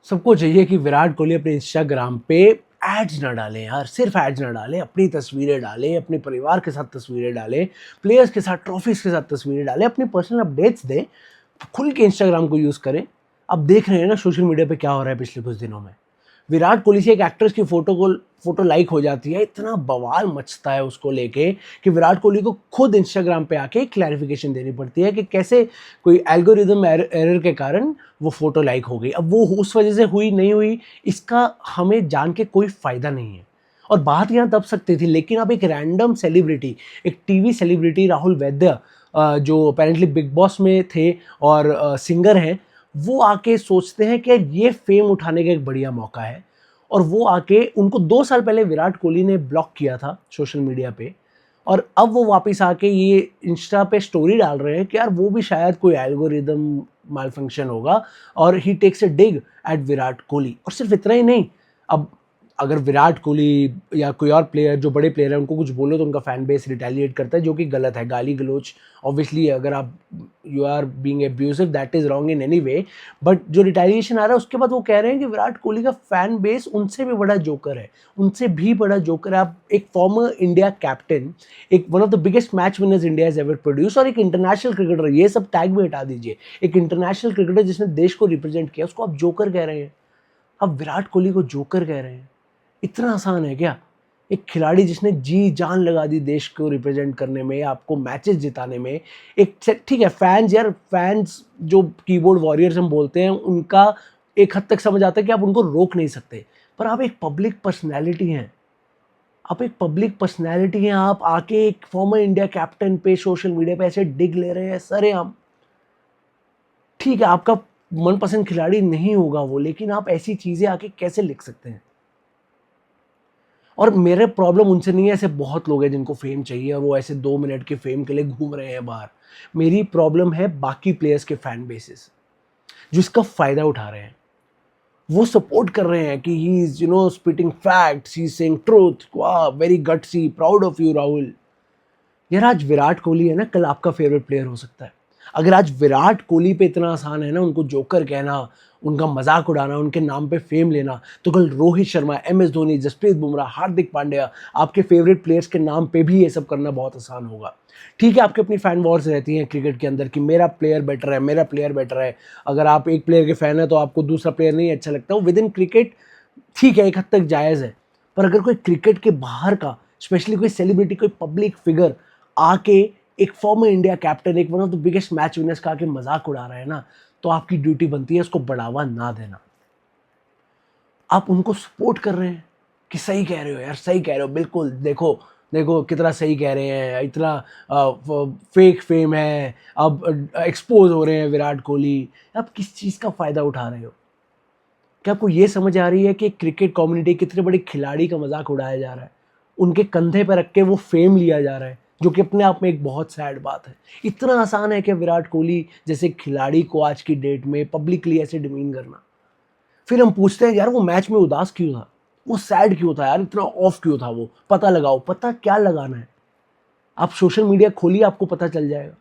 सबको चाहिए कि विराट कोहली अपने इंस्टाग्राम पे एड्स ना डालें यार, सिर्फ एड्स ना डालें, अपनी तस्वीरें डालें, अपने परिवार के साथ तस्वीरें डालें, प्लेयर्स के साथ, ट्रॉफीज के साथ तस्वीरें डालें, अपनी पर्सनल अपडेट्स दें, खुल के इंस्टाग्राम को यूज़ करें। अब देख रहे हैं ना सोशल मीडिया पे क्या हो रहा है पिछले कुछ दिनों में। विराट कोहली से एक एक्ट्रेस की फोटो लाइक हो जाती है, इतना बवाल मचता है उसको लेके कि विराट कोहली को खुद इंस्टाग्राम पे आके क्लैरिफिकेशन देनी पड़ती है कि कैसे कोई एल्गोरिदम एरर के कारण वो फोटो लाइक हो गई। अब वो उस वजह से हुई नहीं हुई, इसका हमें जान के कोई फायदा नहीं है। और बात यहाँ तब सकती थी, लेकिन अब एक रैंडम सेलिब्रिटी, एक टीवी सेलिब्रिटी राहुल वैद्य, जो अपेरेंटली बिग बॉस में थे और सिंगर हैं, वो आके सोचते हैं कि ये फेम उठाने का एक बढ़िया मौका है। और वो आके, उनको 2 साल पहले विराट कोहली ने ब्लॉक किया था सोशल मीडिया पे, और अब वो वापस आके ये इंस्टा पे स्टोरी डाल रहे हैं कि यार वो भी शायद कोई एल्गोरिदम माल फंक्शन होगा, और he takes a dig at Virat Kohli. और सिर्फ इतना ही नहीं, अब अगर विराट कोहली या कोई और प्लेयर जो बड़े प्लेयर है उनको कुछ बोलो तो उनका फैन बेस रिटेलिएट करता है, जो कि गलत है। गाली गलोच ऑब्वियसली, अगर आप you are being abusive, that is wrong in any way, but जो रिटेलिएशन आ रहा है उसके बाद वो कह रहे हैं कि विराट कोहली का फैन बेस उनसे भी बड़ा जोकर है, उनसे भी बड़ा जोकर है। आप एक फॉर्मर इंडिया कैप्टन, एक one of the biggest match winners India has ever produce, और एक इंटरनेशनल क्रिकेटर, ये सब टैग भी हटा दीजिए, एक इंटरनेशनल क्रिकेटर जिसने देश को रिप्रेजेंट किया, उसको आप जोकर कह रहे हैं। अब विराट कोहली को जोकर कह रहे हैं। इतना आसान है क्या? एक खिलाड़ी जिसने जी जान लगा दी देश को रिप्रेजेंट करने में, आपको मैचेस जिताने में। एक ठीक है, फैंस यार, फैंस जो कीबोर्ड वॉरियर्स हम बोलते हैं, उनका एक हद तक समझ आता है कि आप उनको रोक नहीं सकते, पर आप एक पब्लिक पर्सनैलिटी हैं। आप एक पब्लिक पर्सनैलिटी हैं, आप आके एक फॉर्मर इंडिया कैप्टन पे सोशल मीडिया पे ऐसे डिग ले रहे हैं सरेआम। ठीक है, आपका मनपसंद खिलाड़ी नहीं होगा वो, लेकिन आप ऐसी चीजें आके कैसे लिख सकते हैं? और मेरे प्रॉब्लम उनसे नहीं है, ऐसे बहुत लोग हैं जिनको फेम चाहिए और वो ऐसे 2 मिनट के फेम के लिए घूम रहे हैं बाहर। मेरी प्रॉब्लम है बाकी प्लेयर्स के फैन बेसिस जो इसका फायदा उठा रहे हैं। वो सपोर्ट कर रहे हैं कि he is spitting facts, he is saying truth, वाह very gutsy, proud of you Rahul. यार आज विराट कोहली है ना, कल आपका फेवरेट प्लेयर हो सकता है। अगर आज विराट कोहली पे इतना आसान है ना उनको जोकर कहना, उनका मजाक उड़ाना, उनके नाम पे फेम लेना, तो कल रोहित शर्मा, एम एस धोनी, जसप्रीत बुमराह, हार्दिक पांड्या, आपके फेवरेट प्लेयर्स के नाम पे भी ये सब करना बहुत आसान होगा। ठीक है, आपकी अपनी फैन वॉर्स रहती हैं क्रिकेट के अंदर कि मेरा प्लेयर बेटर है, मेरा प्लेयर बेटर है। अगर आप एक प्लेयर के फैन है तो आपको दूसरा प्लेयर नहीं अच्छा लगता, वो विद इन क्रिकेट ठीक है, एक हद तक जायज़ है। पर अगर कोई क्रिकेट के बाहर का, स्पेशली कोई सेलिब्रिटी, कोई पब्लिक फिगर आके, एक फॉर्मर इंडिया कैप्टन, एक one of the biggest match winners का आके मजाक उड़ा रहा है ना, तो आपकी ड्यूटी बनती है उसको बढ़ावा ना देना। आप उनको सपोर्ट कर रहे हैं कि सही कह रहे हो यार, सही कह रहे हो, बिल्कुल, देखो देखो कितना सही कह रहे हैं, इतना फेक फेम है, अब एक्सपोज हो रहे हैं विराट कोहली। आप किस चीज़ का फ़ायदा उठा रहे हो? क्या आपको ये समझ आ रही है कि क्रिकेट कम्युनिटी कितने बड़े खिलाड़ी का मजाक उड़ाया जा रहा है, उनके कंधे पर रख के वो फेम लिया जा रहा है, जो कि अपने आप में एक बहुत सैड बात है। इतना आसान है कि विराट कोहली जैसे खिलाड़ी को आज की डेट में पब्लिकली ऐसे डिमीन करना। फिर हम पूछते हैं यार वो मैच में उदास क्यों था, वो सैड क्यों था यार, इतना ऑफ क्यों था वो? पता लगाओ। पता क्या लगाना है? आप सोशल मीडिया खोलिए, आपको पता चल जाएगा।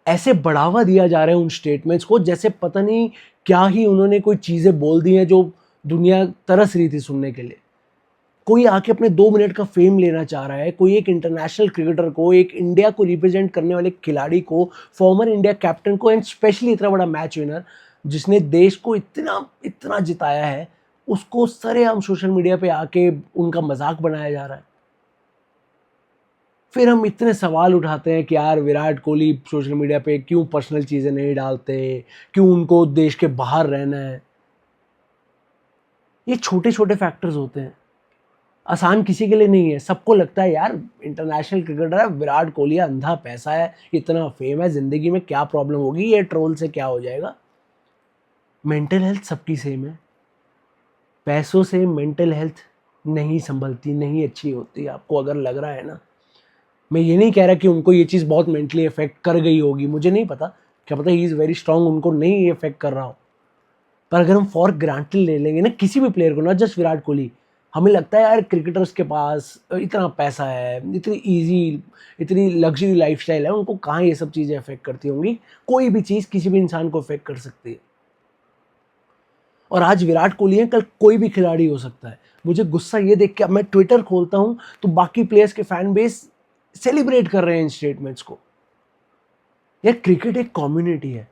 ऐसे बढ़ावा दिया जा रहा है उन स्टेटमेंट्स को जैसे पता नहीं क्या ही उन्होंने कोई चीज़ें बोल दी हैं जो दुनिया तरस रही थी सुनने के लिए। कोई आके अपने 2 मिनट का फेम लेना चाह रहा है, कोई एक इंटरनेशनल क्रिकेटर को, एक इंडिया को रिप्रेजेंट करने वाले खिलाड़ी को, फॉर्मर इंडिया कैप्टन को, एंड स्पेशली इतना बड़ा मैच विनर जिसने देश को इतना इतना जिताया है, उसको सरेआम सोशल मीडिया पे आके उनका मजाक बनाया जा रहा है। फिर हम इतने सवाल उठाते हैं कि यार विराट कोहली सोशल मीडिया पे क्यों पर्सनल चीज़ें नहीं डालते, क्यों उनको देश के बाहर रहना है। ये छोटे छोटे फैक्टर्स होते हैं, आसान किसी के लिए नहीं है। सबको लगता है यार इंटरनेशनल क्रिकेटर है विराट कोहली, अंधा पैसा है, इतना फेम है, ज़िंदगी में क्या प्रॉब्लम होगी, ये ट्रोल से क्या हो जाएगा। मेंटल हेल्थ सबकी सेम है, पैसों से मेंटल हेल्थ नहीं संभलती, नहीं अच्छी होती। आपको अगर लग रहा है ना, मैं ये नहीं कह रहा कि उनको ये चीज़ बहुत मेंटली अफेक्ट कर गई होगी, मुझे नहीं पता, क्या पता ही इज़ वेरी स्ट्रांग, उनको नहीं अफेक्ट कर रहा हो। पर अगर हम फॉर ग्रांटेड ले लेंगे ना किसी भी प्लेयर को, नॉट जस्ट विराट कोहली, हमें लगता है यार क्रिकेटर्स के पास इतना पैसा है, इतनी ईजी, इतनी लग्जरी लाइफस्टाइल है, उनको कहाँ ये सब चीज़ें अफेक्ट करती होंगी। कोई भी चीज़ किसी भी इंसान को अफेक्ट कर सकती है। और आज विराट कोहली है, कल कोई भी खिलाड़ी हो सकता है। मुझे गुस्सा ये देख के, अब मैं ट्विटर खोलता हूं तो बाकी प्लेयर्स के फैन बेस सेलिब्रेट कर रहे हैं इन स्टेटमेंट्स को। यार क्रिकेट एक कम्युनिटी है।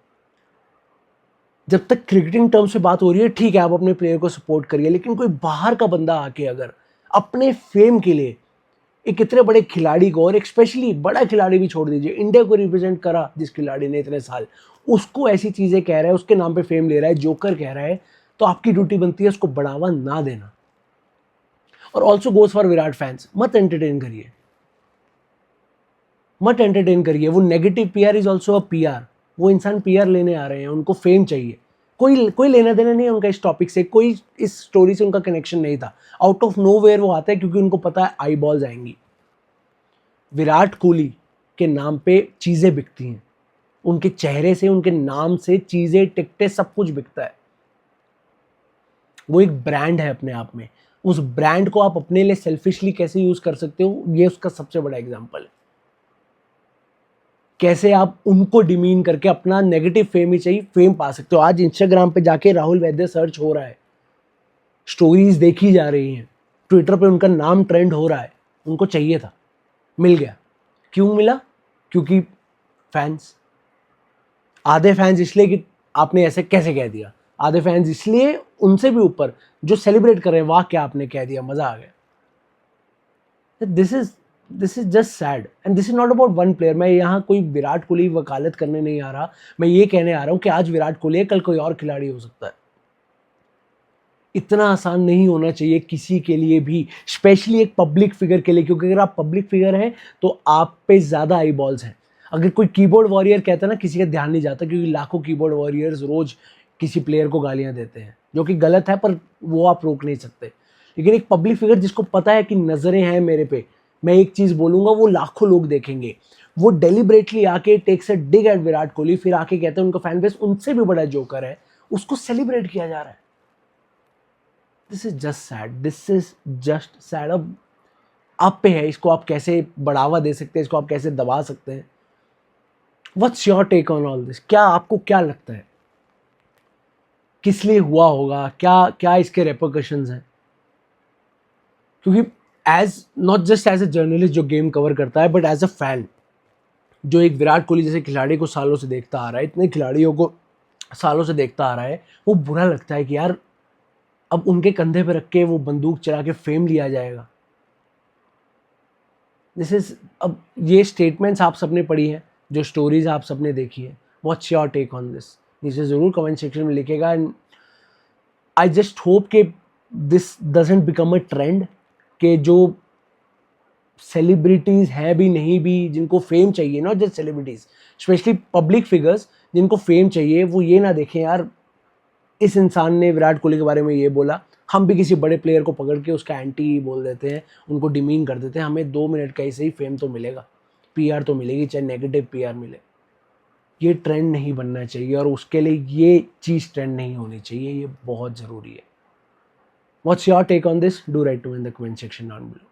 जब तक क्रिकेटिंग टर्म से बात हो रही है ठीक है, आप अपने प्लेयर को सपोर्ट करिए, लेकिन कोई बाहर का बंदा आके अगर अपने फेम के लिए एक इतने बड़े खिलाड़ी को, और एक स्पेशली बड़ा खिलाड़ी भी छोड़ दीजिए, इंडिया को रिप्रेजेंट करा जिस खिलाड़ी ने इतने साल, उसको ऐसी चीजें कह रहा है, उसके नाम पे फेम ले रहा है, जोकर कह रहा है, तो आपकी ड्यूटी बनती है उसको बढ़ावा ना देना। और also goes for Virat fans, मत एंटरटेन करिए, मत एंटरटेन करिए। वो negative PR is also a PR. वो इंसान पीआर लेने आ रहे हैं, उनको फेम चाहिए, कोई लेना देना नहीं है उनका इस टॉपिक से, कोई इस स्टोरी से उनका कनेक्शन नहीं था। आउट ऑफ नोवेयर वो आता है क्योंकि उनको पता है आई बॉल्स आएंगी। विराट कोहली के नाम पे चीजें बिकती हैं, उनके चेहरे से, उनके नाम से चीजें, टिकटें, सब कुछ बिकता है। वो एक ब्रांड है अपने आप में। उस ब्रांड को आप अपने लिए सेल्फिशली कैसे यूज कर सकते हो, ये उसका सबसे बड़ा एग्जांपल है। कैसे आप उनको डिमीन करके अपना नेगेटिव फेम ही चाहिए, फेम पा सकते हो। आज इंस्टाग्राम पे जाके राहुल वैद्य सर्च हो रहा है, स्टोरीज देखी जा रही हैं, ट्विटर पे उनका नाम ट्रेंड हो रहा है। उनको चाहिए था, मिल गया। क्यों मिला? क्योंकि फैंस, आधे फैंस इसलिए कि आपने ऐसे कैसे कह दिया, आधे फैंस इसलिए उनसे भी ऊपर जो सेलिब्रेट कर रहे हैं, वाह क्या आपने कह दिया, मजा आ गया। This is just sad and this is not about one player. मैं यहाँ कोई विराट कोहली वकालत करने नहीं आ रहा, मैं ये कहने आ रहा हूँ कि आज विराट कोहली है, कल कोई और खिलाड़ी हो सकता है। इतना आसान नहीं होना चाहिए किसी के लिए भी, स्पेशली एक पब्लिक फिगर के लिए, क्योंकि अगर आप पब्लिक फिगर हैं तो आप पे ज्यादा आई बॉल्स हैं। अगर कोई कीबोर्ड वॉरियर कहता है ना, किसी का ध्यान नहीं जाता, क्योंकि लाखों कीबोर्ड वॉरियर्स रोज किसी प्लेयर को गालियां देते हैं, जो कि गलत है, पर वो आप रोक नहीं सकते। लेकिन एक पब्लिक फिगर जिसको पता है कि नजरें हैं मेरे पे, मैं एक चीज बोलूंगा वो लाखों लोग देखेंगे, वो डेलिबरेटली आके takes a dig at Virat Kohli, फिर आके कहते हैं उनका फैन बेस उनसे भी बड़ा जोकर है, उसको सेलिब्रेट किया जा रहा है। This is just sad, this is just sad. अब आप पे है, इसको आप कैसे बढ़ावा दे सकते हैं, इसको आप कैसे दबा सकते हैं। What's your take on all this? क्या आपको क्या लगता है, किस लिए हुआ होगा, क्या क्या इसके रेपरकशंस हैं? क्योंकि as not just as a journalist जो गेम कवर करता है, बट एज अ फैन जो एक विराट कोहली जैसे खिलाड़ी को सालों से देखता आ रहा है, इतने खिलाड़ियों को सालों से देखता आ रहा है, वो बुरा लगता है कि यार अब उनके कंधे पे रख के वो बंदूक चला के फेम लिया जाएगा। दिस इज, अब ये स्टेटमेंट्स आप सबने पढ़ी हैं, जो स्टोरीज आप सबने देखी है, what's your take on this? नीचे जरूर कमेंट सेक्शन में लिखेगा। एंड आई जस्ट होप कि this doesn't become a trend, कि जो सेलिब्रिटीज हैं भी नहीं भी, जिनको फेम चाहिए, not just celebrities, specially public figures जिनको फेम चाहिए, वो ये ना देखें यार इस इंसान ने विराट कोहली के बारे में ये बोला, हम भी किसी बड़े प्लेयर को पकड़ के उसका एंटी बोल देते हैं, उनको डिमीन कर देते हैं, हमें 2 मिनट का ही सही फेम तो मिलेगा, पीआर तो मिलेगी, चाहे नेगेटिव पीआर मिले। ये ट्रेंड नहीं बनना चाहिए, और उसके लिए ये चीज़ ट्रेंड नहीं होनी चाहिए, ये बहुत ज़रूरी है। What's your take on this? Do write to in the comment section down below.